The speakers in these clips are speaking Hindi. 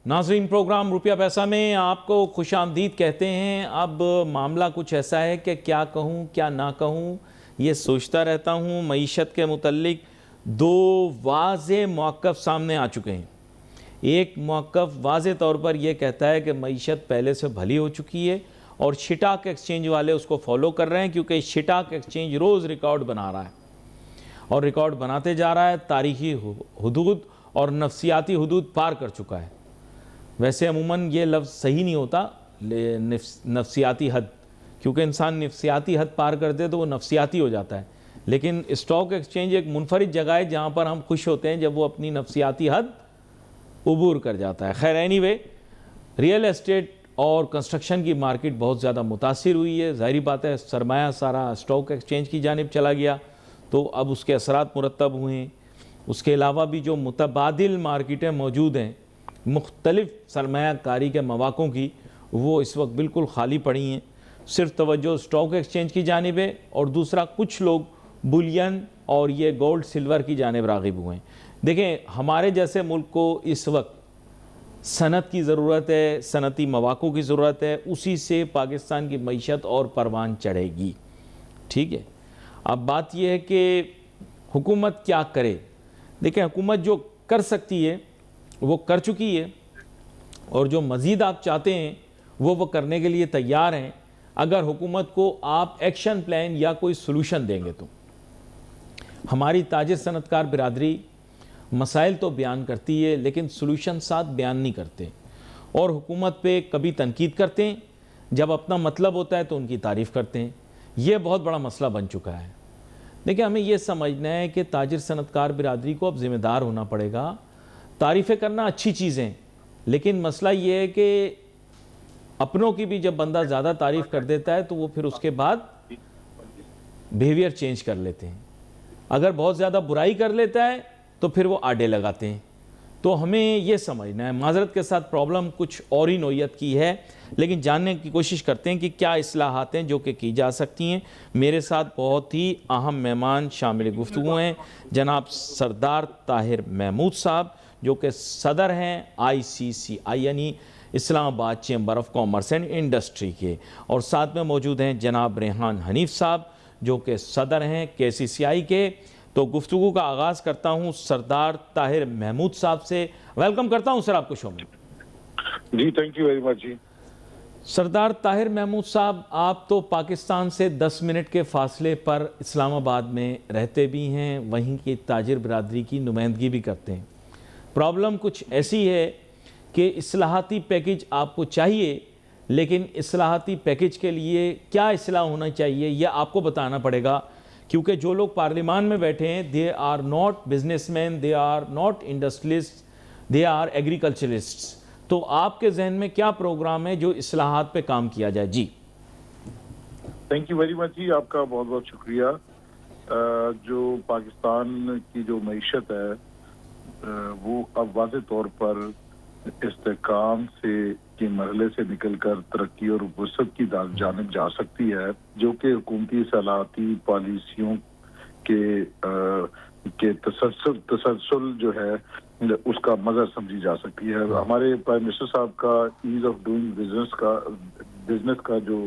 नाज़रीन, प्रोग्राम रुपया पैसा में आपको खुशामदीद कहते हैं। अब मामला कुछ ऐसा है कि क्या कहूँ क्या ना कहूँ, ये सोचता रहता हूँ। मईशत के मुतल्लिक दो वाज़े मौक़िफ़ सामने आ चुके हैं। एक मौक़िफ़ वाज़े तौर पर यह कहता है कि मईशत पहले से भली हो चुकी है और शिटाक एक्सचेंज वाले उसको फॉलो कर रहे हैं, क्योंकि शिटाक एक्सचेंज रोज़ रिकॉर्ड बना रहा है और रिकॉर्ड बनाते जा रहा है। तारीख़ी हुदूद और नफ्सियाती हुदूद पार कर चुका है। वैसे अमूमन ये लफ्ज़ सही नहीं होता, नफ्सियाती हद, क्योंकि इंसान नफ्सियाती हद पार कर दे तो वो नफ्सियाती हो जाता है। लेकिन स्टॉक एक्सचेंज एक मुनफरिद जगह है जहाँ पर हम खुश होते हैं जब वो अपनी नफ्सियाती हद उबूर कर जाता है। खैर एनीवे, रियल एस्टेट और कंस्ट्रक्शन की मार्केट बहुत ज़्यादा मुतासिर हुई है। ज़ाहिर बात है, सरमाया सारा स्टॉक एक्सचेंज की जानिब चला गया, तो अब उसके असरात मुरतब हुए हैं। उसके अलावा भी जो मुतबादिल मार्केटें मौजूद हैं मुख्तलिफ़ सरमायाकारी के मौक़ों की, वो इस वक्त बिल्कुल खाली पड़ी हैं। सिर्फ तवज्जो स्टॉक एक्सचेंज की जानिब है और दूसरा कुछ लोग बुलियन और ये गोल्ड सिल्वर की जानिब राग़िब हुए हैं। देखें, हमारे जैसे मुल्क को इस वक्त सनत की ज़रूरत है, सनती मौक़ों की ज़रूरत है। उसी से पाकिस्तान की मईशत और परवान चढ़ेगी। ठीक है, अब बात यह है कि हुकूमत क्या करे। देखें, हुकूमत जो कर सकती है वो कर चुकी है, और जो मज़ीद आप चाहते हैं वो करने के लिए तैयार हैं, अगर हुकूमत को आप एक्शन प्लान या कोई सलूशन देंगे तो। हमारी ताजिर सनतकार बिरादरी मसाइल तो बयान करती है, लेकिन सलूशन साथ बयान नहीं करते, और हुकूमत पे कभी तनकीद करते हैं, जब अपना मतलब होता है तो उनकी तारीफ़ करते हैं। ये बहुत बड़ा मसला बन चुका है। देखिए, हमें यह समझना है कि ताजिर सनतकार बिरादरी को अब ज़िम्मेदार होना पड़ेगा। तारीफ़ें करना अच्छी चीज़ें, लेकिन मसला ये है कि अपनों की भी जब बंदा ज़्यादा तारीफ़ कर देता है तो वो फिर उसके बाद बिहेवियर चेंज कर लेते हैं। अगर बहुत ज़्यादा बुराई कर लेता है तो फिर वो आड़े लगाते हैं। तो हमें ये समझना है, माज़रत के साथ प्रॉब्लम कुछ और ही नोयत की है, लेकिन जानने की कोशिश करते हैं कि क्या इस्लाहात हैं जो कि की जा सकती हैं। मेरे साथ बहुत ही अहम मेहमान शामिल गुफ्तगू हैं, जनाब सरदार ताहिर महमूद साहब, जो कि सदर हैं ICCI यानी Islamabad chamber of commerce and industry के, और साथ में मौजूद हैं जनाब रेहान हनीफ साहब, जो कि सदर हैं KCCI के। तो गुफ्तगू का आगाज़ करता हूँ सरदार ताहिर महमूद साहब से। वेलकम करता हूँ सर आपको शो में। जी, थैंक यू वेरी मच जी। सरदार ताहिर महमूद साहब, आप तो पाकिस्तान से 10 मिनट के फ़ासले पर इस्लामाबाद में रहते भी हैं, वहीं की ताजिर बिरादरी की नुमाइंदगी भी करते हैं। प्रॉब्लम कुछ ऐसी है कि इस्लाहाती पैकेज आपको चाहिए, लेकिन इस्लाहाती पैकेज के लिए क्या इस्लाह होना चाहिए यह आपको बताना पड़ेगा, क्योंकि जो लोग पार्लियामान में बैठे हैं they are not businessman, they are not industrialist, they are agriculturists. तो आपके जहन में क्या प्रोग्राम है जो इस्लाहात पे काम किया जाए? जी थैंक यू वेरी मच जी, आपका बहुत बहुत शुक्रिया। जो पाकिस्तान की जो मईशत है वो अब वाज़े तौर पर इस्तेहकाम से के मरहले से निकलकर तरक्की और वसअत की जानिब जा सकती है, जो कि हुकूमती सलाहती पॉलिसियों के तसलसल जो है उसका मज़हर समझी जा सकती है। हमारे प्राइम मिनिस्टर साहब का ईज ऑफ डूइंग बिजनेस का जो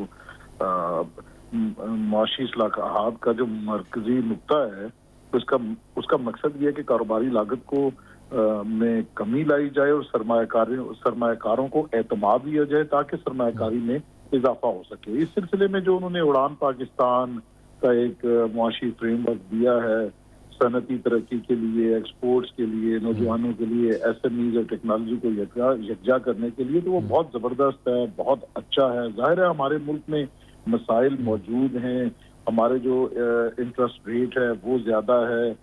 माशी इस्लाहात का जो मरकजी नुक्ता है, उसका मकसद ये है कि कारोबारी लागत को में कमी लाई जाए और सरमायाकारों को एतमाद दिया जाए, ताकि सरमायाकारी में इजाफा हो सके। इस सिलसिले में जो उन्होंने उड़ान पाकिस्तान का एक मुआशी फ्रेमवर्क दिया है, सनती तरक्की के लिए, एक्सपोर्ट्स के लिए, नौजवानों के लिए, SMEs और टेक्नोलॉजी को यकजा करने के लिए, तो वो बहुत ज़बरदस्त है, बहुत अच्छा है। जाहिर है हमारे मुल्क में मसाइल मौजूद हैं। हमारे जो इंटरेस्ट रेट है वो ज़्यादा है,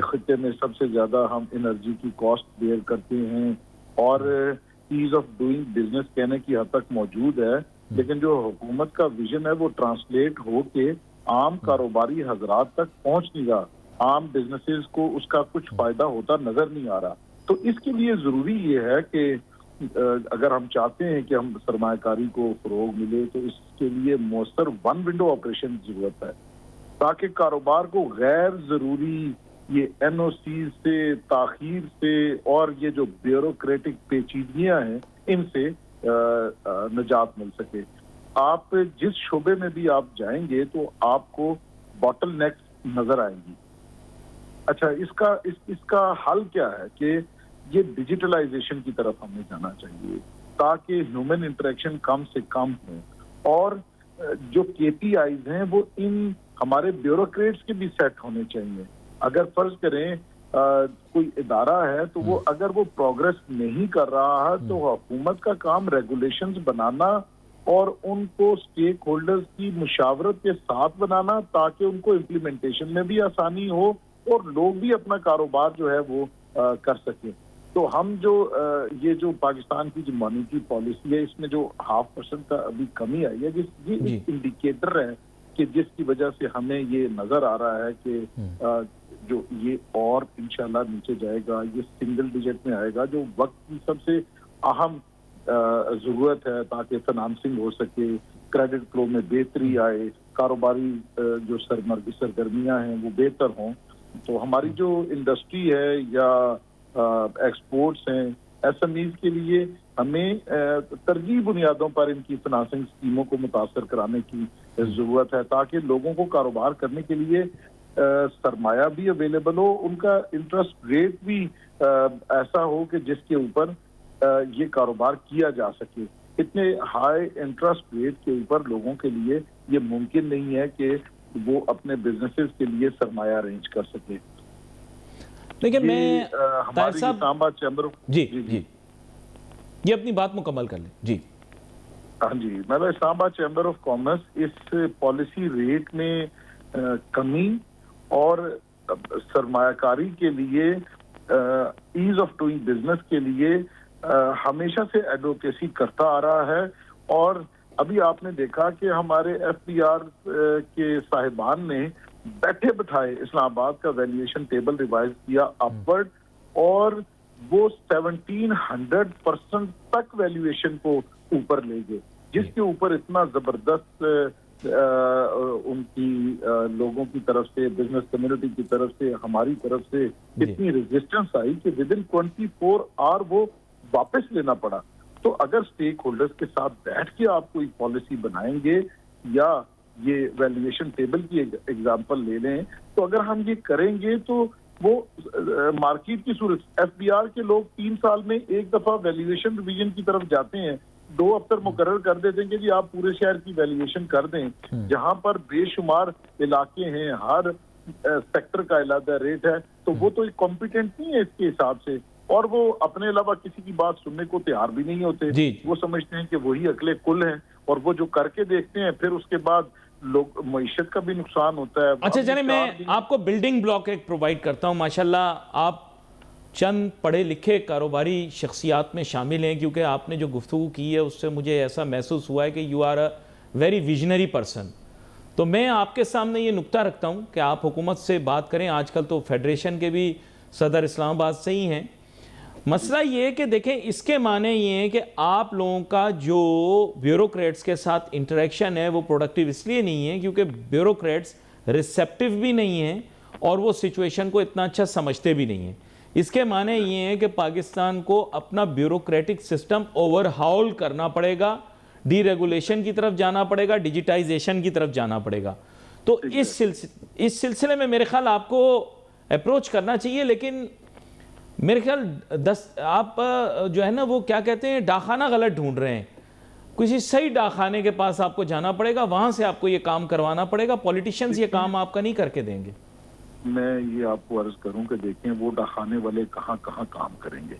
खित्ते में सबसे ज़्यादा हम एनर्जी की कॉस्ट बेयर करते हैं, और ईज ऑफ डूइंग बिजनेस कहने की हद तक मौजूद है, लेकिन जो हुकूमत का विजन है वो ट्रांसलेट हो के आम कारोबारी हजरात तक पहुंच नहीं रहा। आम बिजनेसेस को उसका कुछ फायदा होता नजर नहीं आ रहा। तो इसके लिए जरूरी ये है कि अगर हम चाहते हैं कि हम सरमायाकारी को फरोग मिले, तो इसके लिए मौसर वन विंडो ऑपरेशन की जरूरत है, ताकि कारोबार को गैर जरूरी ये एनओसी से, ताखीर से और ये जो ब्यूरोक्रेटिक पेचीदगियां हैं, इनसे निजात मिल सके। आप जिस शोबे में भी आप जाएंगे तो आपको बॉटल नेक्स नजर आएंगी। अच्छा, इसका हल क्या है कि ये डिजिटलाइजेशन की तरफ हमें जाना चाहिए ताकि ह्यूमन इंटरेक्शन कम से कम हो, और जो केपीआईज हैं वो इन हमारे ब्यूरोक्रेट्स के भी सेट होने चाहिए। अगर फर्ज करें कोई इदारा है तो वो अगर वो प्रोग्रेस नहीं कर रहा है तो हुकूमत का काम रेगुलेशंस बनाना और उनको स्टेक होल्डर्स की मुशावरत के साथ बनाना ताकि उनको इम्प्लीमेंटेशन में भी आसानी हो और लोग भी अपना कारोबार जो है वो कर सके। तो हम जो ये जो पाकिस्तान की जो मॉनेटरी पॉलिसी है, इसमें जो 0.5% का अभी कमी आई है, ये एक इंडिकेटर है कि जिसकी वजह से हमें ये नजर आ रहा है कि जो ये और इंशाल्लाह नीचे जाएगा, ये सिंगल डिजिट में आएगा, जो वक्त की सबसे अहम जरूरत है ताकि फाइनेंसिंग हो सके, क्रेडिट फ्लो में बेहतरी आए, कारोबारी जो सरगर्मियां हैं वो बेहतर हों। तो हमारी जो इंडस्ट्री है या एक्सपोर्ट्स हैं, एसएमईज के लिए हमें तरजीही बुनियादों पर इनकी फाइनेंसिंग स्कीमों को मुतासर कराने की जरूरत है ताकि लोगों को कारोबार करने के लिए सरमाया भी अवेलेबल हो, उनका इंटरेस्ट रेट भी ऐसा हो कि जिसके ऊपर ये कारोबार किया जा सके। इतने हाई इंटरेस्ट रेट के ऊपर लोगों के लिए ये मुमकिन नहीं है कि वो अपने बिजनेसेस के लिए सरमाया अरेंज कर सके। लेकिन मैं हमारी इस्लामाबाद चैम्बर जी ये अपनी बात मुकम्मल कर लें। जी हाँ जी, मतलब इस्लामाबाद चैम्बर ऑफ कॉमर्स इस पॉलिसी रेट में कमी और सरमायाकारी के लिए, ईज ऑफ डूइंग बिजनेस के लिए हमेशा से एडवोकेसी करता आ रहा है। और अभी आपने देखा कि हमारे एफबीआर के साहिबान ने बैठे बिठाए इस्लामाबाद का वैल्यूएशन टेबल रिवाइज किया अपवर्ड, और वो 1700% तक वैल्यूएशन को ऊपर ले गए, जिसके ऊपर इतना जबरदस्त उनकी लोगों की तरफ से, बिजनेस कम्युनिटी की तरफ से, हमारी तरफ से इतनी रेजिस्टेंस आई कि विद इन 24 आवर वो वापस लेना पड़ा। तो अगर स्टेक होल्डर्स के साथ बैठ के आप कोई पॉलिसी बनाएंगे, या ये वैल्यूएशन टेबल की एग्जांपल ले लें, तो अगर हम ये करेंगे तो वो मार्केट की सूरत, एफबीआर के लोग 3 साल में एक दफा वैल्यूएशन रिवीजन की तरफ जाते हैं, 2 अफसर मुकर्रर कर देते हैं कि जी आप पूरे शहर की वैल्यूएशन कर दें, जहां पर बेशुमार इलाके हैं, हर सेक्टर का अलग रेट है, तो वो तो कॉम्पिटेंट नहीं है इसके हिसाब से, और वो अपने अलावा किसी की बात सुनने को तैयार भी नहीं होते। वो समझते हैं कि वही अगले कुल हैं, और वो जो करके देखते हैं फिर उसके बाद लोग मईशत का भी नुकसान होता है। अच्छा चलिए, मैं आपको बिल्डिंग ब्लॉक एक प्रोवाइड करता हूं। माशाल्लाह आप चंद पढ़े लिखे कारोबारी शख्सियात में शामिल हैं, क्योंकि आपने जो गुफ्तगू की है उससे मुझे ऐसा महसूस हुआ है कि you are a very visionary person. तो मैं आपके सामने ये नुक्ता रखता हूं कि आप हुकूमत से बात करें। आजकल तो फेडरेशन के भी सदर इस्लामाबाद से ही हैं। मसला ये है कि देखें, इसके माने ये है कि आप लोगों का जो ब्यूरोक्रेट्स के साथ इंटरेक्शन है वो प्रोडक्टिव इसलिए नहीं है क्योंकि ब्यूरोक्रेट्स रिसेप्टिव भी नहीं हैं और वो सिचुएशन को इतना अच्छा समझते भी नहीं हैं। इसके माने ये है कि पाकिस्तान को अपना ब्यूरोक्रेटिक सिस्टम ओवरहाउल करना पड़ेगा, डीरेगुलेशन की तरफ जाना पड़ेगा, डिजिटाइजेशन की तरफ जाना पड़ेगा। तो इस सिलसिले में मेरे ख्याल आपको अप्रोच करना चाहिए। लेकिन मेरे ख्याल आप जो है ना वो क्या कहते हैं, डाखाना गलत ढूंढ रहे हैं। किसी सही डाखाने के पास आपको जाना पड़ेगा, वहां से आपको ये काम करवाना पड़ेगा। पॉलिटिशियंस ये काम आपका नहीं करके देंगे। मैं ये आपको अर्ज करूं कि देखें वो डाखाने वाले कहाँ कहाँ काम करेंगे।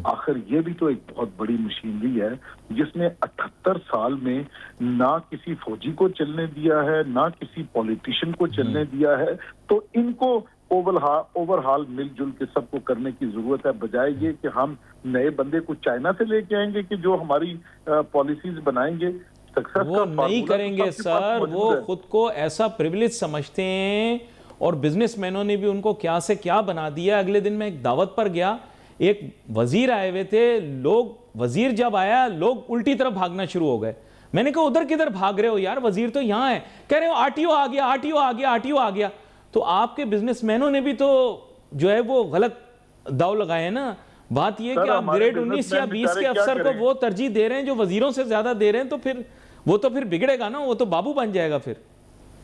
आखिर ये भी तो एक बहुत बड़ी मशीनरी है जिसने 78 साल में ना किसी फौजी को चलने दिया है, ना किसी पॉलिटिशियन को चलने दिया है। तो इनको ओवरहाल मिलजुल के सबको करने की जरूरत है, बजाय ये कि हम नए बंदे को चाइना से लेके आएंगे कि जो हमारी पॉलिसीज बनाएंगे। सक्सेस वो नहीं करेंगे सर, वो खुद को ऐसा प्रिविलेज समझते हैं और बिजनेसमैनों ने भी उनको क्या से क्या बना दिया। अगले दिन मैं एक दावत पर गया, एक वजीर आए हुए थे, लोग वजीर जब आया लोग उल्टी तरफ भागना शुरू हो गए। मैंने कहा उधर किधर भाग रहे हो यार, वजीर तो यहाँ है। कह रहे हो आरटीओ आ गया, आरटीओ आ गया, आरटीओ आ गया। तो आपके बिजनेसमैनों ने भी तो जो है वो गलत दाव लगाए हैं ना। बात ये कि आप ग्रेड 19 या 20 के अफसर को वो तरजीह दे रहे हैं जो वजीरों से ज्यादा दे रहे हैं, तो फिर वो तो फिर बिगड़ेगा ना, वो तो बाबू बन जाएगा फिर।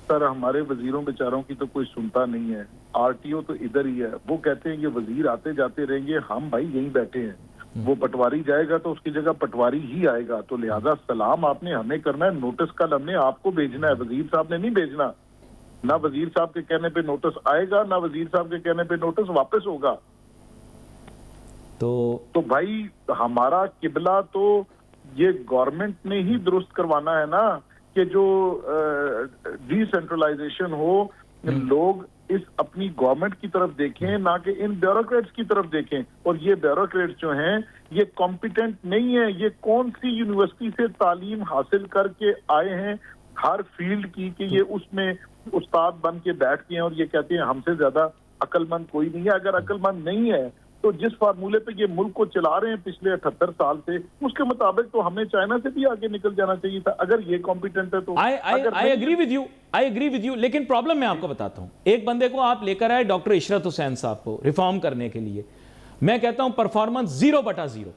सर हमारे वजीरों बेचारों की तो कोई सुनता नहीं है, आरटीओ तो इधर ही है, वो कहते हैं ये वजीर आते जाते रहेंगे, हम भाई यहीं बैठे हैं, वो पटवारी जाएगा तो उसकी जगह पटवारी ही आएगा, तो लिहाजा सलाम आपने हमें करना है, नोटिस कल हमने आपको भेजना है, वजीर साहब ने नहीं भेजना। ना वजीर साहब के कहने पे नोटिस आएगा, ना वजीर साहब के कहने पे नोटिस वापस होगा। तो भाई हमारा किबला तो ये गवर्नमेंट ने ही दुरुस्त करवाना है ना, कि जो डिसेंट्रलाइजेशन हो, लोग इस अपनी गवर्नमेंट की तरफ देखें, ना कि इन ब्यूरोक्रेट्स की तरफ देखें। और ये ब्यूरोक्रेट्स जो हैं ये कॉम्पिटेंट नहीं है, ये कौन सी यूनिवर्सिटी से तालीम हासिल करके आए हैं हर फील्ड की, कि ये उसमें उस्ताद बन के बैठ गए हैं और ये कहते हैं हमसे ज्यादा अक्लमंद कोई नहीं है। अगर अक्लमंद नहीं है तो जिस फार्मूले पे ये मुल्क को चला रहे हैं पिछले 78 साल से, उसके मुताबिक तो हमें चाइना से भी आगे निकल जाना चाहिए था, अगर ये कॉम्पिटेंट है तो। आई एग्री विद यू, लेकिन प्रॉब्लम मैं आपको बताता हूं। एक बंदे को आप लेकर आए डॉक्टर इशरत हुसैन साहब को रिफॉर्म करने के लिए, मैं कहता हूं परफॉर्मेंस 0/0,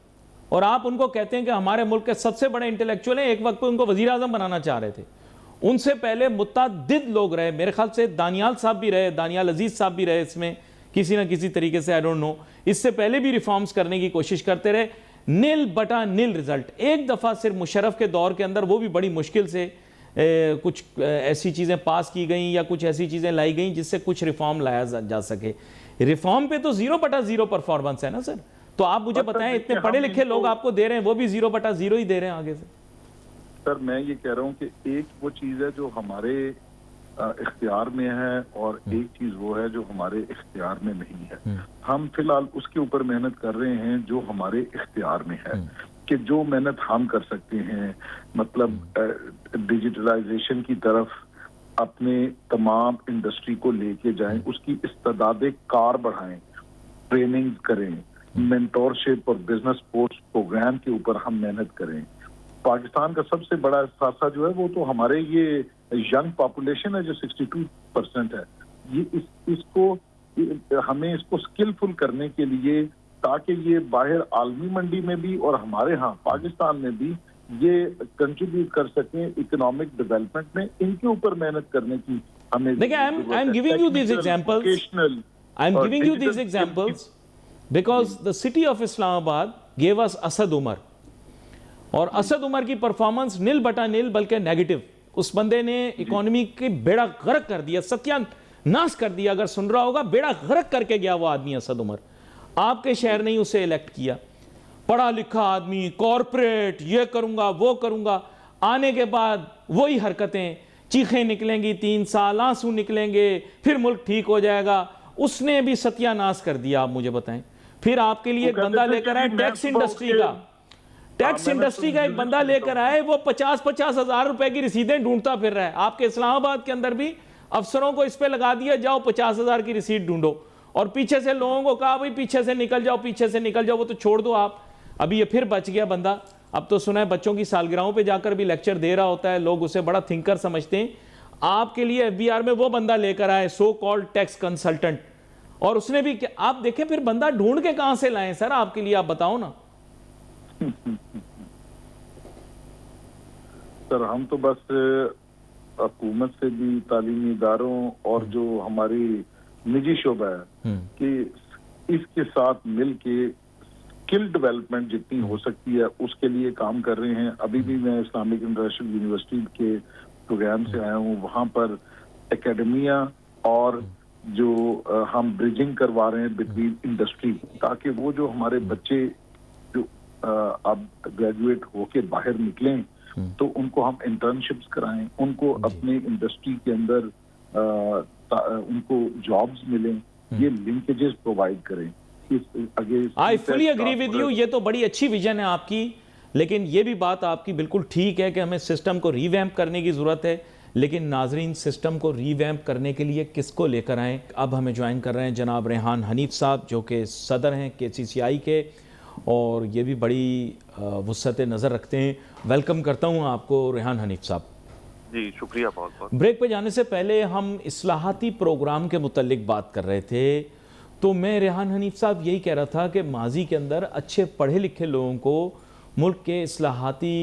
और आप उनको कहते हैं कि हमारे मुल्क के सबसे बड़े इंटेलेक्चुअल हैं, एक वक्त पे उनको वजीर आजम बनाना चाह रहे थे। उनसे पहले मुतअद्दिद लोग रहे, मेरे ख्याल से दानियाल साहब भी रहे, दानियाल अजीज साहब भी रहे इसमें किसी ना किसी तरीके से, आई डोंट नो, इससे पहले भी रिफॉर्म्स करने की कोशिश करते रहे, 0/0 रिजल्ट। एक दफ़ा सिर्फ मुशर्रफ के दौर के अंदर, वो भी बड़ी मुश्किल से कुछ ऐसी चीज़ें पास की गई या कुछ ऐसी चीज़ें लाई गई जिससे कुछ रिफॉर्म लाया जा सके। रिफॉर्म पे तो 0/0 परफॉर्मेंस है ना सर। तो आप मुझे बताएं, इतने पढ़े लिखे लोग आपको दे रहे हैं, वो भी 0/0 ही दे रहे हैं आगे से। सर मैं ये कह रहा हूँ कि एक वो चीज़ है जो हमारे इख्तियार में है, और एक चीज वो है जो हमारे इख्तियार में नहीं है। हम फिलहाल उसके ऊपर मेहनत कर रहे हैं जो हमारे इख्तियार में है, कि जो मेहनत हम कर सकते हैं, मतलब डिजिटलाइजेशन की तरफ अपने तमाम इंडस्ट्री को लेके जाएं, उसकी इस्तेदादे कार बढ़ाएं, ट्रेनिंग करें, मेंटोरशिप और बिजनेस स्पोर्ट्स प्रोग्राम के ऊपर हम मेहनत करें। पाकिस्तान का सबसे बड़ा सासा जो है वो तो हमारे ये यंग पॉपुलेशन है जो 62% है। ये इसको हमें इसको स्किलफुल करने के लिए, ताकि ये बाहर आलमी मंडी में भी और हमारे यहाँ पाकिस्तान में भी ये कंट्रीब्यूट कर सकें इकोनॉमिक डेवलपमेंट में, इनके ऊपर मेहनत करने की हमें। देखिए, I am giving you this examples because the city of Islamabad gave us Asad Umar, और असद उमर की परफॉर्मेंस 0/0 बल्कि नेगेटिव। उस बंदे ने इकोनॉमी के बेड़ा गर्क कर दिया, सत्यानाश कर दिया। अगर सुन रहा होगा, बेड़ा गर्क करके गया वो आदमी असद उमर। आपके शहर ने ही उसे इलेक्ट किया, पढ़ा लिखा आदमी, कॉरपोरेट, ये करूंगा वो करूंगा। आने के बाद वही हरकतें, चीखें निकलेंगी, 3 साल आंसू निकलेंगे, फिर मुल्क ठीक हो जाएगा। उसने भी सत्यानाश कर दिया। आप मुझे बताएं, फिर आपके लिए एक बंदा लेकर आए टैक्स इंडस्ट्री का, टैक्स इंडस्ट्री का एक बंदा लेकर आए, वो 50-50 हजार रुपए की रसीदें ढूंढता फिर रहा है। आपके इस्लामाबाद के अंदर भी अफसरों को इस पे लगा दिया, जाओ 50,000 की रसीद ढूंढो, और पीछे से लोगों को कहा भाई पीछे से निकल जाओ, पीछे से निकल जाओ। वो तो छोड़ दो आप, अभी ये फिर बच गया बंदा। अब तो सुना है बच्चों की सालगिरहों पे जाकर भी लेक्चर दे रहा होता है, लोग उसे बड़ा थिंकर समझते हैं। आपके लिए एफबीआर में वो बंदा लेकर आए, सो कॉल्ड टैक्स कंसल्टेंट, और उसने भी आप देखें फिर बंदा ढूंढ के कहां से लाए सर आपके लिए, आप बताओ ना। सर हम तो बस हुकूमत से भी, तालीमी इदारों और जो हमारी निजी शोबा है कि इसके साथ मिल के स्किल डेवलपमेंट जितनी हो सकती है उसके लिए काम कर रहे हैं। अभी भी मैं इस्लामिक इंटरनेशनल यूनिवर्सिटी के प्रोग्राम से आया हूँ, वहाँ पर एकेडमिया और जो हम ब्रिजिंग करवा रहे हैं बिटवीन इंडस्ट्री, ताकि वो जो हमारे बच्चे जो अब ग्रेजुएट होके बाहर निकलें तो उनको हम इंटर्नशिप्स कराएं, उनको अपने इंडस्ट्री के अंदर उनको जॉब्स मिलें, ये लिंकेजेस प्रोवाइड करें। I fully agree with you, ये तो बड़ी अच्छी विजन है आपकी, लेकिन ये भी बात आपकी बिल्कुल ठीक है कि हमें सिस्टम को रीवैम्प करने की जरूरत है। लेकिन नाजरीन, सिस्टम को रीवैम्प करने के लिए किसको लेकर आएँ? अब हमें ज्वाइन कर रहे हैं जनाब रेहान हनीफ साहब, जो कि सदर हैं KCCI के, और ये भी बड़ी वुसअत नज़र रखते हैं। वेलकम करता हूँ आपको रेहान हनीफ साहब। जी शुक्रिया बहुत बहुत। ब्रेक पे जाने से पहले हम इस्लाहाती प्रोग्राम के मुतल्लिक बात कर रहे थे, तो मैं रेहान हनीफ साहब यही कह रहा था कि माजी के अंदर अच्छे पढ़े लिखे लोगों को मुल्क के इस्लाहाती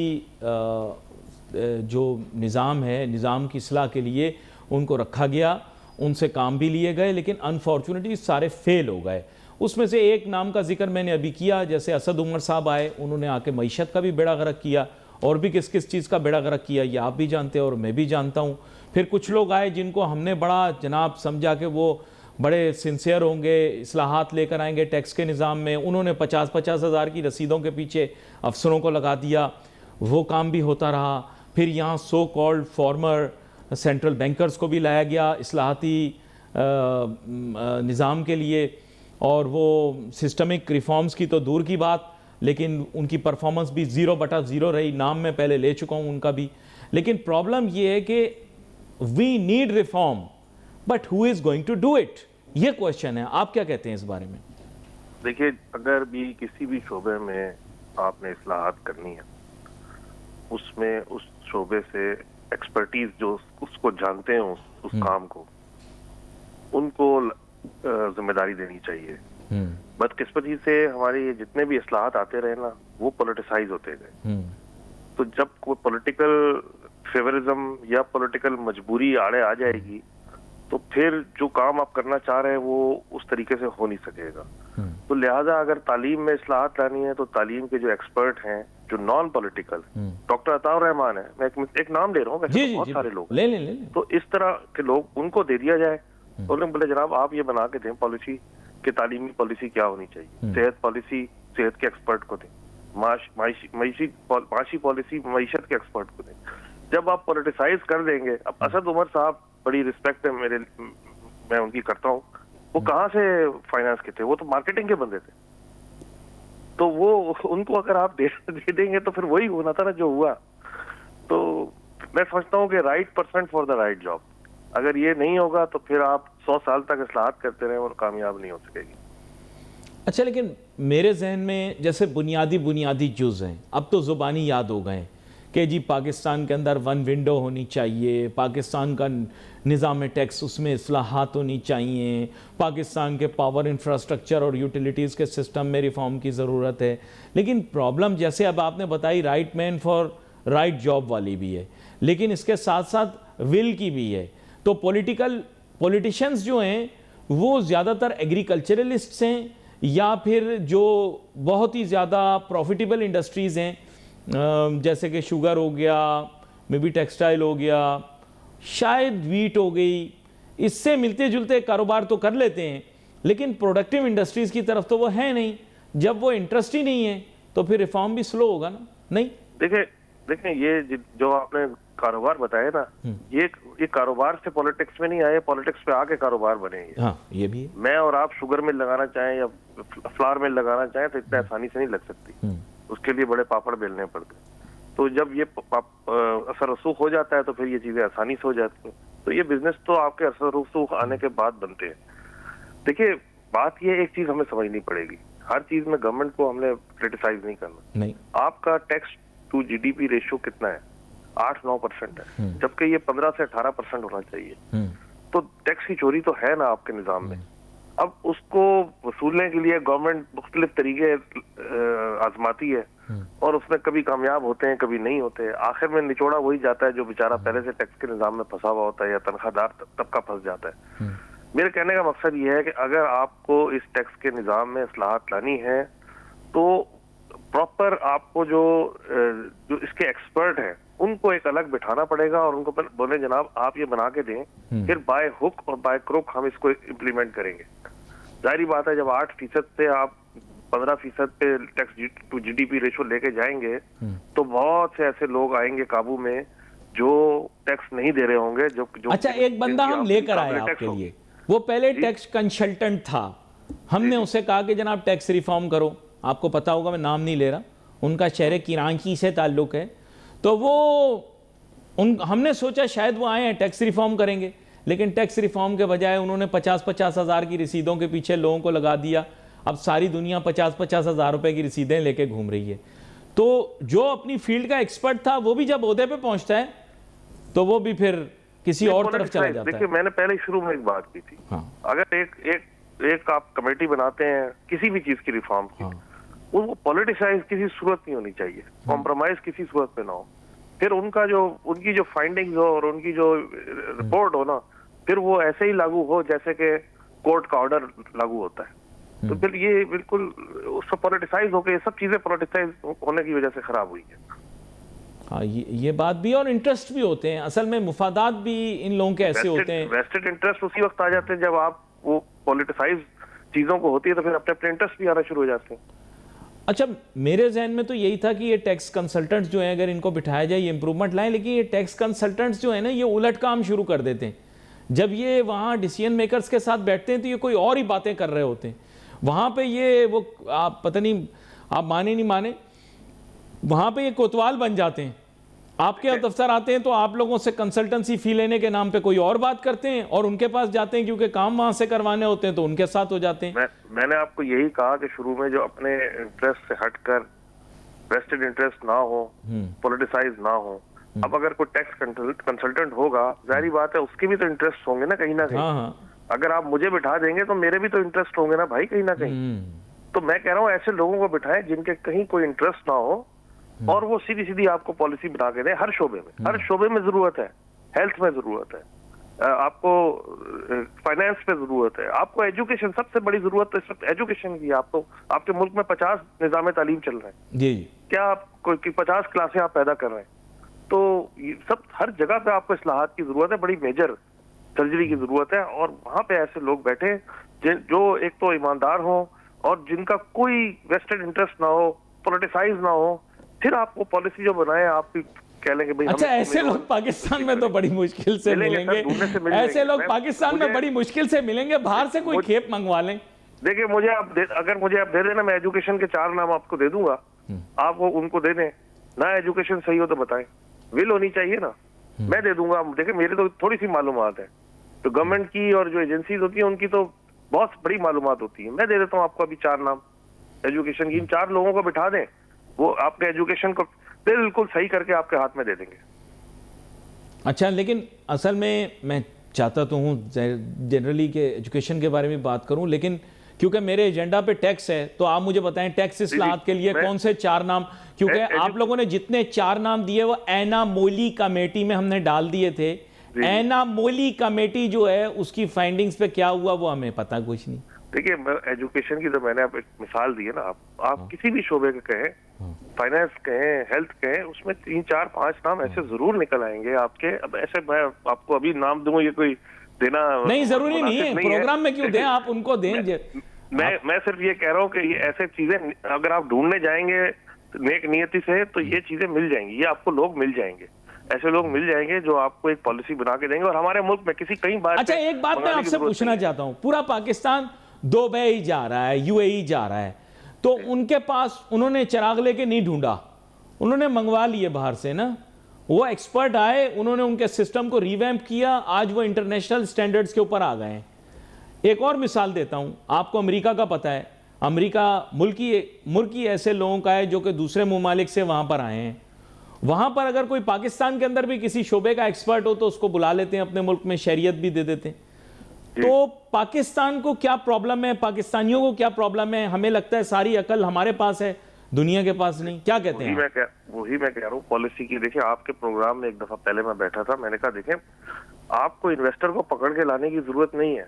जो निज़ाम है, निज़ाम की इस्लाह के लिए उनको रखा गया, उनसे काम भी लिए गए, लेकिन अनफॉर्चुनेटली सारे फेल हो गए। उसमें से एक नाम का जिक्र मैंने अभी किया, जैसे असद उमर साहब आए, उन्होंने आके मईशत का भी बेड़ा गर्क किया, और भी किस किस चीज़ का बेड़ा गर्क किया ये आप भी जानते हैं और मैं भी जानता हूँ। फिर कुछ लोग आए जिनको हमने बड़ा जनाब समझा कि वो बड़े सिंसियर होंगे, इस्लाहात लेकर आएंगे टैक्स के निज़ाम में, उन्होंने 50-50 हज़ार की रसीदों के पीछे अफसरों को लगा दिया, वो काम भी होता रहा। फिर यहाँ so called farmer central bankers को भी लाया गया इस्लाहाती निज़ाम के लिए, और वो सिस्टमिक रिफॉर्म्स की तो दूर की बात, लेकिन उनकी परफॉर्मेंस भी 0/0 रही। नाम मैं पहले ले चुका हूँ उनका भी। लेकिन प्रॉब्लम ये है कि we need reform, but who is going to do it, ये क्वेश्चन है। आप क्या कहते हैं इस बारे में? देखिए, अगर भी किसी भी शोबे में आपने इस्लाहात करनी है, उसमें उस शोबे से एक्सपर्टीज जो उसको जानते हैं उस काम को, उनको जिम्मेदारी देनी चाहिए। बदकिस्मती से हमारे ये जितने भी इस्लाहात आते रहे ना, वो पॉलिटिसाइज होते गए। तो जब कोई पॉलिटिकल फेवरिज्म या पॉलिटिकल मजबूरी आड़े आ जाएगी, तो फिर जो काम आप करना चाह रहे हैं वो उस तरीके से हो नहीं सकेगा। तो लिहाजा अगर तालीम में इस्लाहात लानी है, तो तालीम के जो एक्सपर्ट हैं, जो non political, doctor Ataur Rahman है, मैं एक नाम ले रहा हूँ, वैसे तो बहुत सारे लोग ले। तो इस तरह के लोग, उनको दे दिया जाए, तो उन्हें बोले जनाब आप ये बना के दें पॉलिसी कि तालीमी पॉलिसी क्या होनी चाहिए, सेहत पॉलिसी सेहत के एक्सपर्ट को दें, माशी पॉलिसी मईशत के एक्सपर्ट को दें। जब आप पॉलिटिसाइज कर देंगे, अब असद उमर साहब, बड़ी रिस्पेक्ट है मेरे, मैं उनकी करता हूँ, वो कहाँ से फाइनेंस के थे, वो तो मार्केटिंग के बंदे थे। तो वो उनको अगर आप दे देंगे तो फिर वही होना था ना जो हुआ। तो मैं समझता हूँ कि right person for the right job, अगर ये नहीं होगा तो फिर आप 100 साल तक इस्लाहात करते रहे और कामयाब नहीं हो सकेगी। अच्छा, लेकिन मेरे जहन में जैसे बुनियादी जुज़ हैं, अब तो ज़ुबानी याद हो गए कि जी पाकिस्तान के अंदर वन विंडो होनी चाहिए, पाकिस्तान का निज़ाम टैक्स उसमें इस्लाहात होनी चाहिए, पाकिस्तान के पावर इंफ्रास्ट्रक्चर और यूटिलिटीज़ के सिस्टम में रिफॉर्म की ज़रूरत है। लेकिन प्रॉब्लम जैसे अब आपने बताई right man for right job वाली भी है, लेकिन इसके साथ साथ विल की भी है। तो पॉलिटिशियंस जो हैं वो ज़्यादातर एग्रीकल्चरलिस्ट्स हैं, या फिर जो बहुत ही ज़्यादा प्रॉफिटेबल इंडस्ट्रीज़ हैं, जैसे कि शुगर हो गया, मे बी टेक्सटाइल हो गया, शायद वीट हो गई, इससे मिलते जुलते कारोबार तो कर लेते हैं, लेकिन प्रोडक्टिव इंडस्ट्रीज़ की तरफ तो वो है नहीं। जब वो इंटरेस्ट ही नहीं है तो फिर रिफॉर्म भी स्लो होगा ना? नहीं, देखिए ये जो आपने कारोबार बताया ना, ये कारोबार से पॉलिटिक्स में नहीं आए, पॉलिटिक्स पे आके कारोबार बने। हाँ, ये भी है। मैं और आप शुगर मिल लगाना चाहें या फ्लावर मिल लगाना चाहें तो इतना आसानी से नहीं लग सकती, उसके लिए बड़े पापड़ बेलने पड़ते। तो जब ये असर रसूख हो जाता है तो फिर ये चीजें आसानी से हो जाती हैं। तो ये बिजनेस तो आपके असर रसूख आने के बाद बनते हैं। देखिए, बात ये एक चीज हमें समझनी पड़ेगी, हर चीज में गवर्नमेंट को हमने क्रिटिसाइज नहीं करना। नहीं, आपका टैक्स टू जीडीपी रेशियो कितना है? 8-9% है, जबकि ये 15 से 18% होना चाहिए। तो टैक्स की चोरी तो है ना आपके निजाम में। अब उसको वसूलने के लिए गवर्नमेंट मुख्तलिफ तरीके आजमाती है, और उसमें कभी कामयाब होते हैं, कभी नहीं होते। आखिर में निचोड़ा वही जाता है जो बेचारा पहले से टैक्स के निजाम में फंसा हुआ होता है या तनख्वाहदार तबका फंस जाता है। मेरे कहने का मकसद ये है कि अगर आपको इस टैक्स के निजाम में इस्लाहात लानी है, तो प्रॉपर आपको जो इसके एक्सपर्ट हैं उनको एक अलग बिठाना पड़ेगा, और उनको बोले जनाब आप ये बना के दें, फिर बाय हुक और बाय क्रुक हम इसको इम्प्लीमेंट करेंगे। जाहिर बात है, जब 8% से आप 15% पे टैक्स टू जीडीपी रेशो लेके जाएंगे, तो बहुत से ऐसे लोग आएंगे काबू में जो टैक्स नहीं दे रहे होंगे। जो अच्छा, एक बंदा हम लेकर आए आपके लिए, वो पहले टैक्स कंसल्टेंट था, हमने उसे कहा कि जनाब टैक्स रिफॉर्म करो। आपको पता होगा, मैं नाम नहीं ले रहा, उनका शहर कराची से ताल्लुक है। तो हमने सोचा शायद वो आए हैं टैक्स रिफॉर्म करेंगे, लेकिन टैक्स रिफॉर्म के बजाय उन्होंने 50-50 हज़ार की रसीदों के पीछे लोगों को लगा दिया। अब सारी दुनिया 50-50 हज़ार रुपए की रसीदें लेके घूम रही है। तो जो अपनी फील्ड का एक्सपर्ट था वो भी जब ओहदे पे पहुंचता है तो वो भी फिर किसी और तरफ चला जाता है। देखिए, मैंने पहले शुरू में एक बात की थी, हाँ। अगर एक एक आप कमेटी बनाते हैं किसी भी चीज की रिफॉर्म की, वो पॉलिटिसाइज किसी सूरत नहीं होनी चाहिए, कॉम्प्रोमाइज किसी सूरत पे ना हो। फिर उनकी जो फाइंडिंग्स हो और उनकी जो रिपोर्ट हो ना, फिर वो ऐसे ही लागू हो जैसे कि कोर्ट का ऑर्डर लागू होता है। तो फिर ये बिल्कुल उसको पॉलिटिसाइज हो गए, ये सब चीजें पॉलिटिसाइज होने की वजह से खराब हुई है। हाँ, ये बात भी, और इंटरेस्ट भी होते हैं असल में, मुफादात भी इन लोगों के ऐसे होते हैं। वेस्टेड इंटरेस्ट उसी वक्त आ जाते हैं जब आप वो पॉलिटिसाइज चीजों को होती है, तो फिर अपने अपने इंटरेस्ट भी आना शुरू हो जाते हैं। अच्छा, मेरे जहन में तो यही था कि ये टैक्स कंसल्टेंट्स जो हैं, अगर इनको बिठाया जाए ये इंप्रूवमेंट लाएं, लेकिन ये टैक्स कंसल्टेंट्स जो है ना, ये उलट काम शुरू कर देते हैं। जब ये वहाँ डिसीजन मेकर्स के साथ बैठते हैं तो ये कोई और ही बातें कर रहे होते हैं। वहाँ पे ये वो, आप पता नहीं, आप माने नहीं माने, वहाँ पे ये कोतवाल बन जाते हैं। आपके दफ्तर आते हैं तो आप लोगों से कंसल्टेंसी फी लेने के नाम पे कोई और बात करते हैं, और उनके पास जाते हैं क्योंकि काम वहां से करवाने होते हैं तो उनके साथ हो जाते हैं। मैंने आपको यही कहा कि शुरू में जो अपने इंटरेस्ट से हटकर वेस्टेड इंटरेस्ट ना हो, पॉलिटिसाइज ना हो। अब अगर कोई टैक्स कंसल्टेंट होगा, जाहिर बात है उसके भी तो इंटरेस्ट होंगे ना कहीं ना कहीं। हाँ। अगर आप मुझे बिठा देंगे तो मेरे भी तो इंटरेस्ट होंगे ना भाई, कहीं ना कहीं। तो मैं कह रहा हूँ ऐसे लोगों को बिठाएं जिनके कहीं कोई इंटरेस्ट ना हो, और वो सीधी सीधी आपको पॉलिसी बना के दें। हर शोबे में, हर शोबे में जरूरत है। हेल्थ में जरूरत है, आपको फाइनेंस पे जरूरत है, आपको एजुकेशन, सबसे बड़ी जरूरत तो इस वक्त एजुकेशन की। आपको आपके मुल्क में 50 निजाम तालीम चल रहे हैं जी। क्या आप कोई 50 क्लासें आप पैदा कर रहे हैं? तो ये सब हर जगह पे आपको इस्लाहात की जरूरत है, बड़ी मेजर सर्जरी की जरूरत है। और वहां पे ऐसे लोग बैठे जो एक तो ईमानदार हो और जिनका कोई वेस्टेड इंटरेस्ट ना हो, पॉलिटिसाइज ना हो। फिर आपको पॉलिसी जो बनाए आप कह लेंगे भाई। अच्छा, ऐसे लोग पाकिस्तान में तो बड़ी मुश्किल से मिलेंगे। ऐसे लोग पाकिस्तान में बड़ी मुश्किल से मिलेंगे, बाहर से कोई खेप मंगवा लें। देखिए, अगर मुझे आप दे देना, मैं एजुकेशन के 4 नाम आपको दे दूंगा, आप वो उनको दे दें ना। एजुकेशन सही हो तो बताएं, विल होनी चाहिए ना, मैं दे दूंगा। देखिए, मेरे तो थोड़ी सी मालूमात है, तो गवर्नमेंट की और जो एजेंसीज होती है उनकी तो बहुत बड़ी मालूमात होती है। मैं दे देता हूँ आपको अभी 4 नाम एजुकेशन की। इन 4 लोगों को बिठा दें, वो आपके एजुकेशन को बिल्कुल सही करके आपके हाथ में दे देंगे। अच्छा, लेकिन असल में मैं चाहता तो हूँ जनरली के एजुकेशन के बारे में बात करूँ, लेकिन क्योंकि मेरे एजेंडा पे टैक्स है, तो आप मुझे बताएं टैक्स इस्लाहात के लिए कौन से 4 नाम, क्योंकि आप लोगों ने जितने 4 नाम दिए वो ऐना मोली कमेटी में हमने डाल दिए थे। ऐना मोली कमेटी जो है उसकी फाइंडिंग्स पे क्या हुआ वो हमें पता कुछ नहीं। देखिए, एजुकेशन की तो मैंने आप एक मिसाल दी है ना। आप किसी भी शोबे का कहें, फाइनेंस कहें, हेल्थ कहें, उसमें 3, 4, 5 नाम ऐसे जरूर निकल आएंगे आपके। अब ऐसे मैं आपको अभी नाम दूं, ये कोई देना नहीं, जरूरी नहीं है, प्रोग्राम में क्यों दें, आप उनको दें। मैं सिर्फ ये कह रहा हूँ कि ये ऐसे चीजें अगर आप ढूंढने जाएंगे नेक नियति से, तो ये चीजें मिल जाएंगी। ये आपको लोग मिल जाएंगे, ऐसे लोग मिल जाएंगे जो आपको एक पॉलिसी बना के देंगे। और हमारे मुल्क में कई बार। अच्छा, एक बात मैं आपसे पूछना चाहता हूँ, पूरा पाकिस्तान दुबई जा रहा है, यूएई जा रहा है, तो उनके पास उन्होंने चिराग लेके नहीं ढूंढा, उन्होंने मंगवा लिए बाहर से ना। वो एक्सपर्ट आए, उन्होंने उनके सिस्टम को रिवैम्प किया, आज वो इंटरनेशनल स्टैंडर्ड्स के ऊपर आ गए हैं। एक और मिसाल देता हूं, आपको अमेरिका का पता है, अमेरिका मुल्क ही ऐसे लोगों का है जो कि दूसरे ममालिक से वहां पर आए हैं। वहां पर अगर कोई पाकिस्तान के अंदर भी किसी शोबे का एक्सपर्ट हो तो उसको बुला लेते हैं, अपने मुल्क में शरीयत भी दे देते हैं। तो पाकिस्तान को क्या प्रॉब्लम है, पाकिस्तानियों को क्या प्रॉब्लम है? हमें लगता है सारी अकल हमारे पास है, दुनिया के पास नहीं। क्या कहते हैं? वही मैं कह रहा हूँ पॉलिसी की। देखिए, आपके प्रोग्राम में एक दफा पहले मैं बैठा था, मैंने कहा देखें, आपको इन्वेस्टर को पकड़ के लाने की जरूरत नहीं है।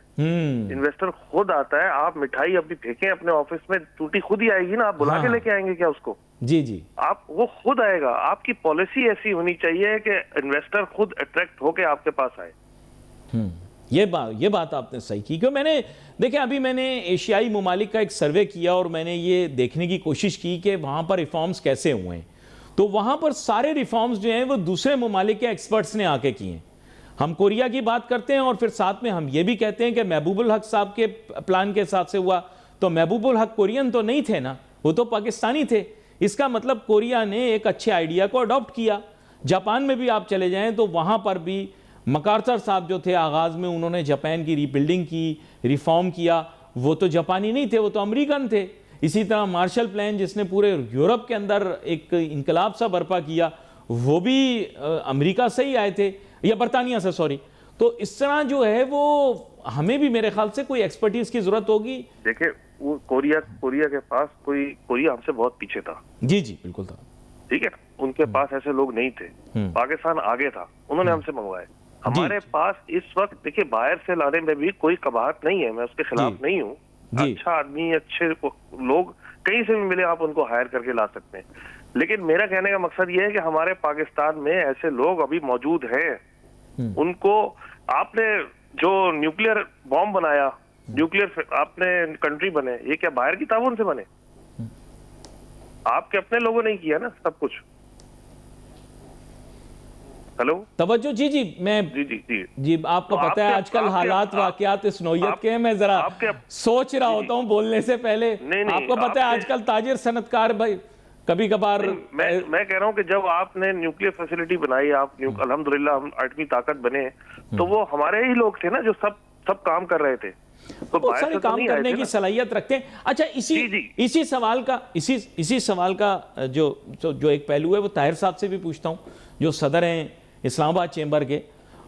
इन्वेस्टर खुद आता है। आप मिठाई अपनी फेंकें अपने ऑफिस में, टूटी खुद ही आएगी ना। आप बुला के लेके आएंगे क्या उसको? जी, आप वो खुद आएगा। आपकी पॉलिसी ऐसी होनी चाहिए कि इन्वेस्टर खुद अट्रैक्ट होके आपके पास आए। ये बात आपने सही की। क्यों, मैंने देखिए, अभी मैंने एशियाई ममालिक का एक सर्वे किया और मैंने ये देखने की कोशिश की कि वहाँ पर रिफॉर्म्स कैसे हुए हैं। तो वहाँ पर सारे रिफॉर्म्स जो हैं वो दूसरे ममालिक के एक्सपर्ट्स ने आके किए हैं। हम कोरिया की बात करते हैं और फिर साथ में हम ये भी कहते हैं कि महबूबुल हक साहब के प्लान के हिसाब से हुआ। तो महबूबुल हक कोरियन तो नहीं थे ना, वो तो पाकिस्तानी थे। इसका मतलब कोरिया ने एक अच्छे आइडिया को अडॉप्ट किया। जापान में भी आप चले जाएं तो वहाँ पर भी मकार्थर साहब जो थे, आगाज़ में उन्होंने जापान की रीबिल्डिंग की, रिफॉर्म किया। वो तो जापानी नहीं थे, वो तो अमेरिकन थे। इसी तरह मार्शल प्लान जिसने पूरे यूरोप के अंदर एक इनकलाब सा बर्पा किया, वो भी अमेरिका से ही आए थे, या बरतानिया से, सॉरी। तो इस तरह जो है वो हमें भी मेरे ख्याल से कोई एक्सपर्टीज की जरूरत होगी। देखिए वो कोरिया के पास कोरिया हमसे बहुत पीछे था। जी जी बिल्कुल था। ठीक है, उनके पास ऐसे लोग नहीं थे। पाकिस्तान आगे था, उन्होंने हमसे मंगवाए। हमारे पास इस वक्त देखिए बाहर से लाने में भी कोई कबाहत नहीं है, मैं उसके खिलाफ नहीं हूँ। अच्छा आदमी, अच्छे लोग कहीं से भी मिले आप उनको हायर करके ला सकते हैं। लेकिन मेरा कहने का मकसद ये है कि हमारे पाकिस्तान में ऐसे लोग अभी मौजूद हैं। उनको आपने जो न्यूक्लियर बॉम्ब बनाया, न्यूक्लियर आपने कंट्री बने, ये क्या बाहर की ताउन से बने? आपके अपने लोगों ने किया ना सब कुछ। हेलो तवज्जो। जी जी मैं जी आपको तो पता है आजकल हालात वाकयात इस नौयत के हैं, मैं जरा सोच रहा होता हूँ बोलने से पहले। आपको पता है आजकल ताजिर सनतकार भाई कभी कभार मैं कह रहा हूँ कि जब आपने न्यूक्लियर फैसिलिटी बनाई, आप अल्हम्दुलिल्लाह हम 8वीं ताकत बने, तो वो हमारे ही लोग थे ना जो सब काम कर रहे थे। तो बहुत सारे काम करने की सलाहियत रखते हैं। अच्छा इसी सवाल का जो एक पहलू है वो ताहिर साहब से भी पूछता हूँ, जो सदर हैं इस्लामाबाद चेंबर के।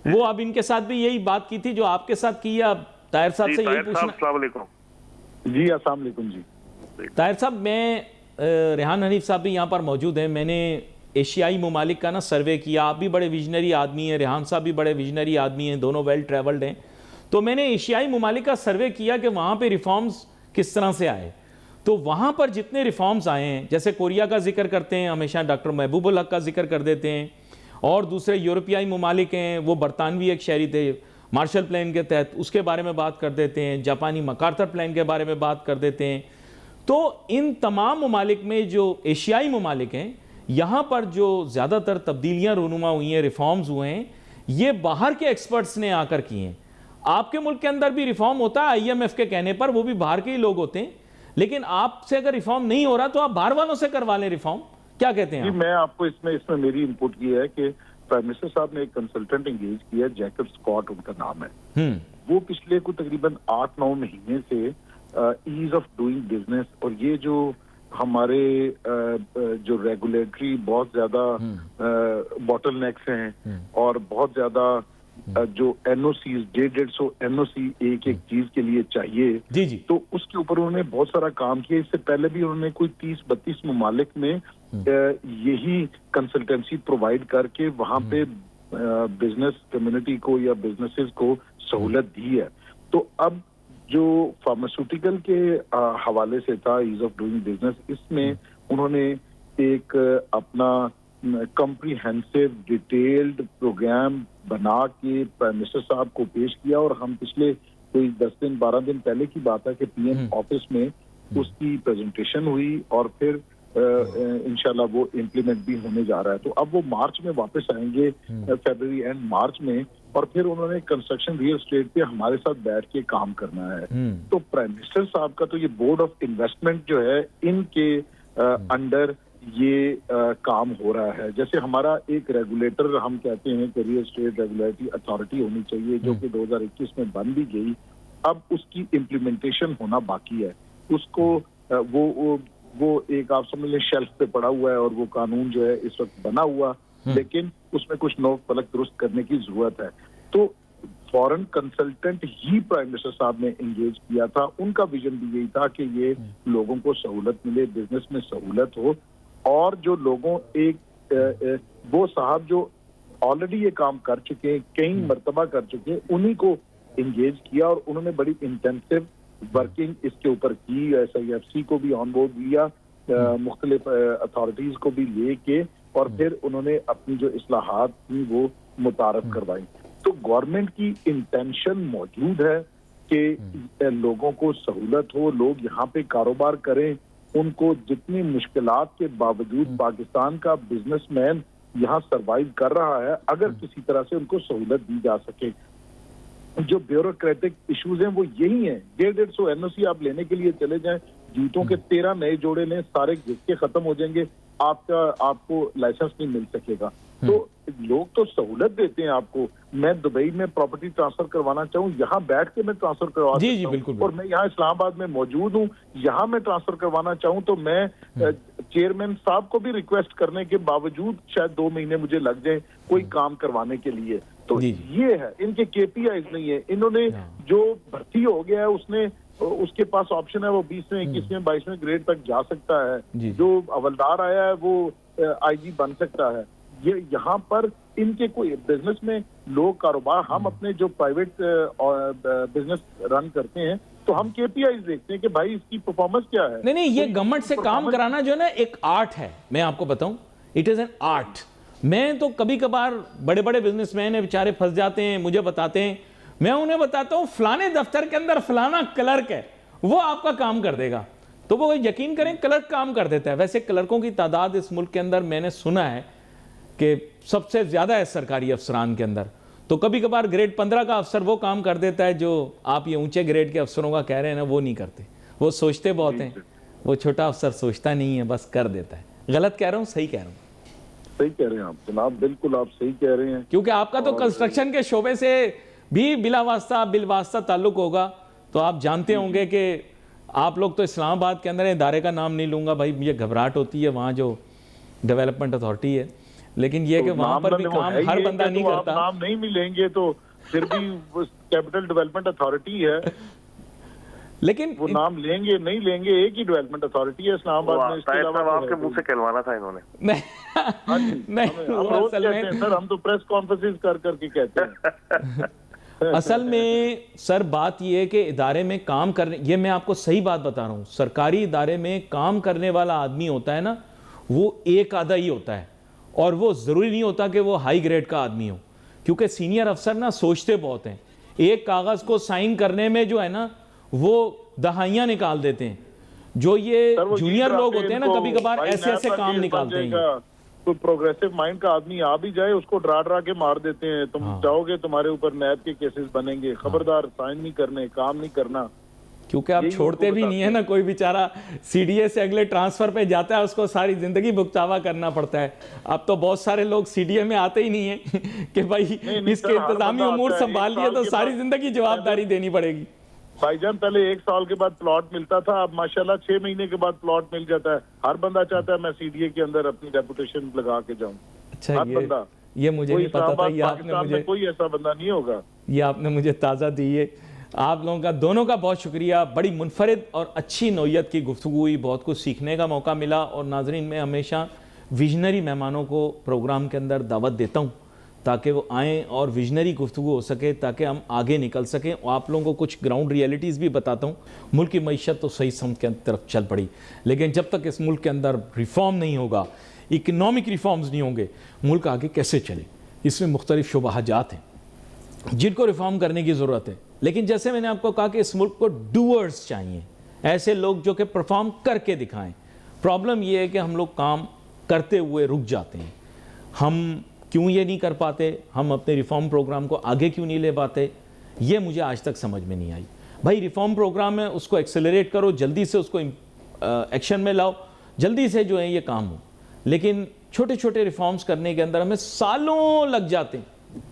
वो अब इनके साथ भी यही बात की थी जो आपके साथ की, या ताहिर साहब से यही पूछना? अस्सलाम वालेकुम जी। अस्सलाम वालेकुम जी। ताहिर साहब, मैं रेहान हनीफ साहब भी यहाँ पर मौजूद हैं। मैंने एशियाई ममालिक का ना सर्वे किया। आप भी बड़े विजनरी आदमी हैं, रेहान साहब भी बड़े विजनरी आदमी हैं, दोनों वेल ट्रैवल्ड हैं। तो मैंने एशियाई ममालिक का सर्वे किया कि वहाँ पे रिफॉर्म्स किस तरह से आए। तो वहाँ पर जितने रिफॉर्म्स आए हैं, जैसे कोरिया का जिक्र करते हैं हमेशा, डॉक्टर महबूबुल हक का जिक्र कर देते हैं, और दूसरे यूरोपियाई ममालिक हैं, वो बरतानवी एक शहरी थे मार्शल प्लान के तहत, उसके बारे में बात कर देते हैं, जापानी मकार्थर प्लान के बारे में बात कर देते हैं। तो इन तमाम ममालिक में जो एशियाई ममालिक हैं, यहाँ पर जो ज़्यादातर तब्दीलियाँ रूनुमा हुई हैं, रिफॉर्म्स हुए हैं, ये बाहर के एक्सपर्ट्स ने आकर किए हैं। आपके मुल्क के अंदर भी रिफॉर्म होता है IMF के कहने पर, वो भी बाहर के ही लोग होते हैं, लेकिन आपसे अगर रिफॉर्म नहीं हो रहा तो आप बाहर वालों से करवा लें रिफॉर्म। क्या कहते हैं? मैं आपको इसमें मेरी इनपुट ये है कि प्राइम मिनिस्टर साहब ने एक कंसल्टेंट एंगेज किया, जैकब स्कॉट उनका नाम है। वो पिछले को तकरीबन 8-9 महीने से ईज ऑफ डूइंग बिजनेस, और ये जो हमारे जो रेगुलेटरी बहुत ज्यादा बॉटलनेक्स हैं और बहुत ज्यादा जो NOC 150 NOC एक चीज के लिए चाहिए, जी। तो उसके ऊपर उन्होंने बहुत सारा काम किया। इससे पहले भी उन्होंने कोई 30-32 ममालिक में यही कंसल्टेंसी प्रोवाइड करके वहां पे बिजनेस कम्युनिटी को या बिजनेसेस को सहूलत दी है। तो अब जो फार्मास्यूटिकल के हवाले से था ईज ऑफ डूइंग बिजनेस, इसमें उन्होंने एक अपना कॉम्प्रिहेंसिव डिटेल्ड प्रोग्राम बना के प्राइम मिनिस्टर साहब को पेश किया, और हम पिछले कोई 10 दिन 12 दिन पहले की बात है कि PM ऑफिस में उसकी प्रेजेंटेशन हुई, और फिर इंशाल्लाह वो इम्प्लीमेंट भी होने जा रहा है। तो अब वो मार्च में वापस आएंगे, फरवरी एंड मार्च में, और फिर उन्होंने कंस्ट्रक्शन रियल एस्टेट पे हमारे साथ बैठ के काम करना है। तो प्राइम मिनिस्टर साहब का तो ये बोर्ड ऑफ इन्वेस्टमेंट जो है, इनके अंडर ये काम हो रहा है। जैसे हमारा एक रेगुलेटर, हम कहते हैं कि रियल एस्टेट रेगुलेटरी अथॉरिटी होनी चाहिए, जो कि 2021 में बन भी गई। अब उसकी इम्प्लीमेंटेशन होना बाकी है। उसको वो एक आप समझ लें शेल्फ पे पड़ा हुआ है, और वो कानून जो है इस वक्त बना हुआ, लेकिन उसमें कुछ नौ फलक दुरुस्त करने की जरूरत है। तो फॉरेन कंसल्टेंट ही प्राइम मिनिस्टर साहब ने एंगेज किया था। उनका विजन भी यही था कि ये लोगों को सहूलत मिले, बिजनेस में सहूलत हो, और जो लोगों वो साहब जो ऑलरेडी ये काम कर चुके हैं, कई मर्तबा कर चुके हैं, उन्हीं को एंगेज किया, और उन्होंने बड़ी इंटेंसिव वर्किंग इसके ऊपर की। SIFC को भी ऑन बोर्ड लिया, मुख्तलिफ अथॉरिटीज को भी लेके, और फिर उन्होंने अपनी जो इस्लाहात थी वो मुतारफ करवाई। तो गवर्नमेंट की इंटेंशन मौजूद है कि लोगों को सहूलत हो, लोग यहाँ पे कारोबार करें, उनको जितनी मुश्किलात के बावजूद पाकिस्तान का बिजनेसमैन यहाँ सरवाइव कर रहा है, अगर किसी तरह से उनको सहूलत दी जा सके। जो ब्यूरोक्रेटिक इश्यूज हैं वो यही हैं। 150 NOC आप लेने के लिए चले जाएं, जूतों के 13 नए जोड़े लें, सारे घिस के खत्म हो जाएंगे। आपको लाइसेंस नहीं मिल सकेगा। तो लोग तो सहूलत देते हैं आपको। मैं दुबई में प्रॉपर्टी ट्रांसफर करवाना चाहूँ, यहाँ बैठ के मैं ट्रांसफर करवा सकता हूँ। बिल्कुल। और मैं यहाँ इस्लामाबाद में मौजूद हूँ, यहाँ मैं ट्रांसफर करवाना चाहूँ तो मैं चेयरमैन साहब को भी रिक्वेस्ट करने के बावजूद शायद 2 महीने मुझे लग जाए कोई काम करवाने के लिए। तो ये है, इनके KPIs नहीं है। इन्होंने जो भर्ती हो गया है उसके पास ऑप्शन है, वो 20वें 21वें 22वें ग्रेड तक जा सकता है। जो हवलदार आया है वो IG बन सकता है। ये यहाँ पर इनके कोई बिजनेस में लोग कारोबार, हम अपने जो प्राइवेट बिजनेस रन करते हैं तो हम KPIs देखते हैं कि भाई इसकी परफॉर्मेंस क्या है। नहीं, ये गवर्नमेंट से काम कराना जो है ना एक आर्ट है। मैं आपको बताऊं, इट इज एन आर्ट। मैं तो कभी कभार बड़े बड़े बिजनेसमैन है बेचारे फंस जाते हैं, मुझे बताते हैं, मैं उन्हें बताता हूं फलाने दफ्तर के अंदर फलाना क्लर्क है, वो आपका काम कर देगा। तो वो यकीन करें क्लर्क काम कर देता है। वैसे क्लर्कों की तादाद इस मुल्क के अंदर मैंने सुना है कि सबसे ज्यादा है सरकारी अफसरान के अंदर। तो कभी कभार ग्रेड 15 का अफसर वो काम कर देता है जो आप ये ऊंचे ग्रेड के अफसरों का कह रहे हैं ना, वो नहीं करते। वो सोचते बहुत हैं, वो छोटा अफसर सोचता नहीं है, बस कर देता है। गलत कह रहा हूँ, सही कह रहा हूँ? सही कह रहे हैं आप जनाब, बिल्कुल आप सही कह रहे हैं। क्योंकि आपका तो कंस्ट्रक्शन के शोबे से भी बिलवास्ता ताल्लुक होगा। तो आप जानते होंगे कि आप लोग तो इस्लामाबाद के अंदर इदारे का नाम नहीं लूंगा भाई, मुझे घबराहट होती है वहाँ जो डेवलपमेंट अथॉरिटी है। लेकिन ये कि वहाँ पर भी काम हर बंदा नहीं करता। नाम नहीं मिलेंगे तो फिर भी कैपिटल डेवलपमेंट अथॉरिटी है, लेकिन वो नाम लेंगे नहीं लेंगे, एक ही डेवलपमेंट अथॉरिटी है इस्लामाबाद में। इसके अलावा आपके मुंह से कहलवाना था इन्होंने। नहीं, सर हम तो प्रेस कॉन्फ्रेंस कर करके कहते हैं। असल में सर बात यह है कि इदारे में काम करने, ये मैं आपको सही बात बता रहा हूँ, सरकारी इदारे में काम करने वाला आदमी होता है ना, वो एक आधा ही होता है। और वो जरूरी नहीं होता कि वो हाई ग्रेड का आदमी हो, क्योंकि सीनियर अफसर ना सोचते बहुत हैं। एक कागज को साइन करने में जो है ना वो दहाइयां निकाल देते हैं। जो ये जूनियर लोग होते हैं ना, कभी कभार ऐसे ऐसे काम निकालते हैं। तो प्रोग्रेसिव माइंड का आदमी आ भी जाए, उसको डरा के मार देते हैं। तुम जाओगे, तुम्हारे ऊपर नैब के केसेस बनेंगे, खबरदार साइन नहीं करने, काम नहीं करना। क्योंकि आप छोड़ते भी नहीं है ना, कोई बेचारा CDA से अगले ट्रांसफर पे जाता है, उसको सारी जिंदगी भुगतावा करना पड़ता है। अब तो बहुत सारे लोग CDA में आते ही नहीं है कि भाई इसके इंतजामी उमूर संभाल लिए, तो सारी जिंदगी जवाबदारी देनी पड़ेगी। भाईजान पहले 1 साल के बाद प्लॉट मिलता था, अब माशाल्लाह 6 महीने के बाद प्लॉट मिल जाता है। हर बंदा चाहता है मैं CDA के अंदर अपनी डेपुटेशन लगा के जाऊं। अच्छा, ये मुझे नहीं पता था। ये आपने मुझे, कोई ऐसा बंदा नहीं होगा। ये आपने मुझे ताज़ा दी है। आप लोगों का दोनों का बहुत शुक्रिया। बड़ी मुनफरिद और अच्छी नौयत की गुफ्तगू हुई, बहुत कुछ सीखने का मौका मिला। और नाजरीन, मैं हमेशा विजनरी मेहमानों को प्रोग्राम के अंदर दावत देता हूँ ताकि वो आएँ और विजनरी गुफ्तगू हो सके, ताकि हम आगे निकल सकें। और आप लोगों को कुछ ग्राउंड रियलिटीज़ भी बताता हूँ। मुल्क की मईशत तो सही समत के तरफ चल पड़ी, लेकिन जब तक इस मुल्क के अंदर रिफॉर्म नहीं होगा, इकनॉमिक रिफॉर्म्स नहीं होंगे, मुल्क आगे कैसे चले। इसमें मुख्तलिफ शुबहाजात हैं जिनको रिफॉर्म करने की ज़रूरत है। लेकिन जैसे मैंने आपको कहा कि इस मुल्क को डूअर्स चाहिए, ऐसे लोग जो कि परफॉर्म करके दिखाएं। प्रॉब्लम यह है कि हम लोग काम करते हुए रुक जाते हैं। हम क्यों ये नहीं कर पाते, हम अपने रिफॉर्म प्रोग्राम को आगे क्यों नहीं ले पाते, ये मुझे आज तक समझ में नहीं आई। भाई रिफॉर्म प्रोग्राम है, उसको एक्सेलरेट करो, जल्दी से उसको एक्शन में लाओ, जल्दी से जो है ये काम हो। लेकिन छोटे छोटे रिफॉर्म्स करने के अंदर हमें सालों लग जाते हैं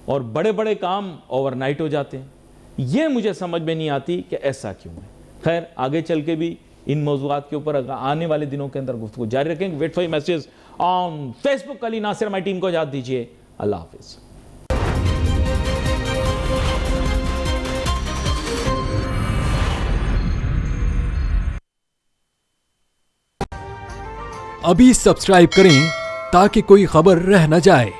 और बड़े बड़े काम ओवरनाइट हो जाते हैं। ये मुझे समझ में नहीं आती कि ऐसा क्यों है। खैर, आगे चल के भी इन मौज़ूआत के ऊपर आने वाले दिनों के अंदर गुफ्तगू जारी रखेंगे। Wait for message on Facebook. Ali Nasir, हमारी टीम को इजाज़त दीजिए। अल्लाह हाफिज़। अभी सब्सक्राइब करें ताकि कोई खबर रह न जाए।